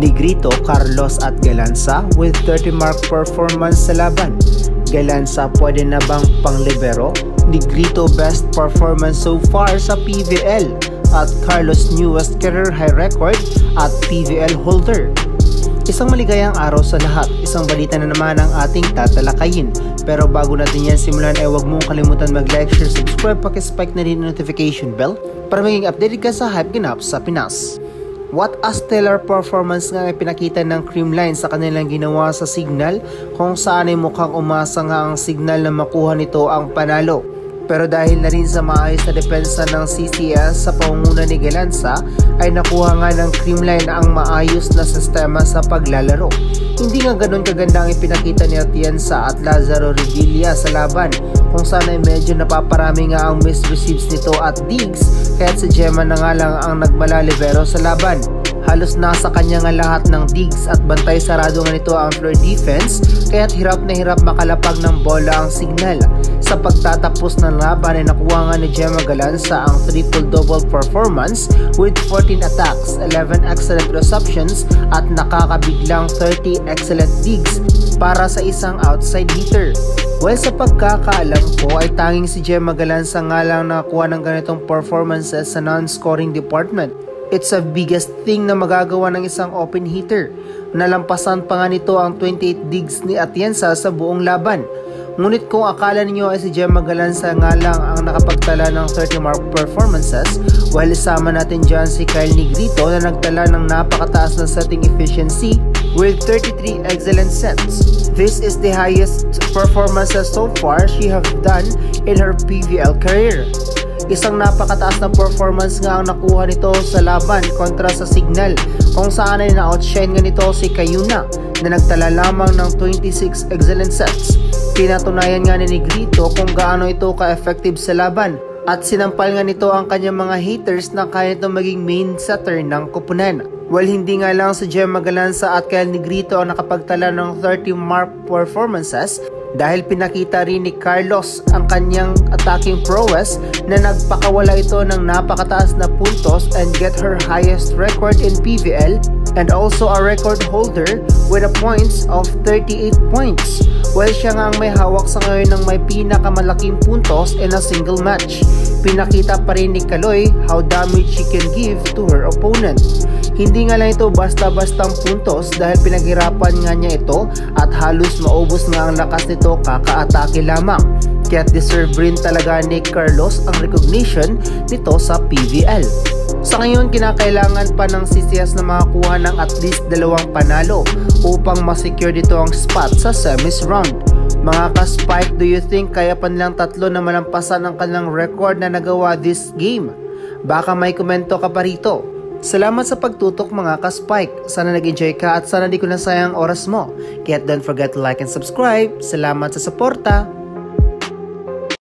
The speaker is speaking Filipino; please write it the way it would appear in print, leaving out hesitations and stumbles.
Negrito, Carlos at Galanza with 30 mark performance sa laban. Galanza pwede na bang panglibero? Negrito best performance so far sa PVL at Carlos newest career high record at PVL holder. Isang maligayang araw sa lahat, isang balita na naman ang ating tatalakayin. Pero bago natin yan simulan ay huwag mong kalimutan mag-like, share, subscribe, paki-spike na rin notification bell para maging updated ka sa hype ganap sa Pinas. What a stellar performance nga ay pinakita ng Creamline sa kanilang ginawa sa Signal, kung saan ay mukhang umasa nga ang Signal na makuha nito ang panalo. Pero dahil na rin sa maayos na depensa ng CCS sa pangunguna ni Galanza, ay nakuha nga ng Creamline ang maayos na sistema sa paglalaro. Hindi nga ganun kaganda ang ipinakita ni Atienza at Lazaro Revilla sa laban, kung saan ay medyo napaparami nga ang missed receives nito at digs, kaya't si Gemma na nga lang ang nagmalalibero sa laban. Halos nasa kanya nga lahat ng digs at bantay sarado nga nito ang floor defense, kaya't hirap na hirap makalapag ng bola ang Signal. Sa pagtatapos ng laban ay nakuha nga ni Gemma Galanza ang triple-double performance with 14 attacks, 11 excellent receptions at nakakabiglang 30 excellent digs para sa isang outside hitter. Well, sa pagkakaalam ko ay tanging si Gemma Galanza nga lang nakakuha ng ganitong performances sa non-scoring department. It's the biggest thing na magagawa ng isang open hitter. Nalampasan pa nga nito ang 28 digs ni Atienza sa buong laban. Ngunit kung akala ninyo ay si Gemma Galanza nga lang ang nakapagtala ng 30 mark performances, while isama natin dyan si Kyle Negrito na nagtala ng napakataas na setting efficiency with 33 excellent sets. This is the highest performances so far she have done in her PVL career. Isang napakataas na performance nga ang nakuha nito sa laban kontra sa Signal, kung saan ay na-outshine nga nito si Kayuna na nagtala lamang ng 26 excellent sets. Pinatunayan nga ni Negrito kung gaano ito ka-effective sa laban at sinampal nga nito ang kanyang mga haters na kaya nito maging main setter ng koponan. Well, hindi nga lang si Gemma Galanza at Kyle Negrito ang nakapagtala ng 30 mark performances, dahil pinakita rin ni Carlos ang kanyang attacking prowess na nagpakawala ito ng napakataas na puntos and get her highest record in PVL and also a record holder with a points of 38 points. Well, siya nga ang may hawak sa ngayon ng may pinakamalaking puntos in a single match. Pinakita pa rin ni Kaloy how damage she can give to her opponent. Hindi nga lang ito basta-bastang puntos dahil pinaghirapan nga niya ito at halos maubos nga ang lakas nito kaka-atake lamang. Kaya't deserve rin talaga ni Carlos ang recognition nito sa PVL. Sa ngayon, kinakailangan pa ng CCS na makakuha ng at least 2 panalo upang masecure dito ang spot sa semis round. Mga ka-Spike, do you think kaya pa nilang 3 na malampasan ang kanilang record na nagawa this game? Baka may komento ka pa rito. Salamat sa pagtutok mga ka-Spike. Sana nag-enjoy ka at sana di ko nasayang oras mo. Kaya don't forget to like and subscribe. Salamat sa suporta.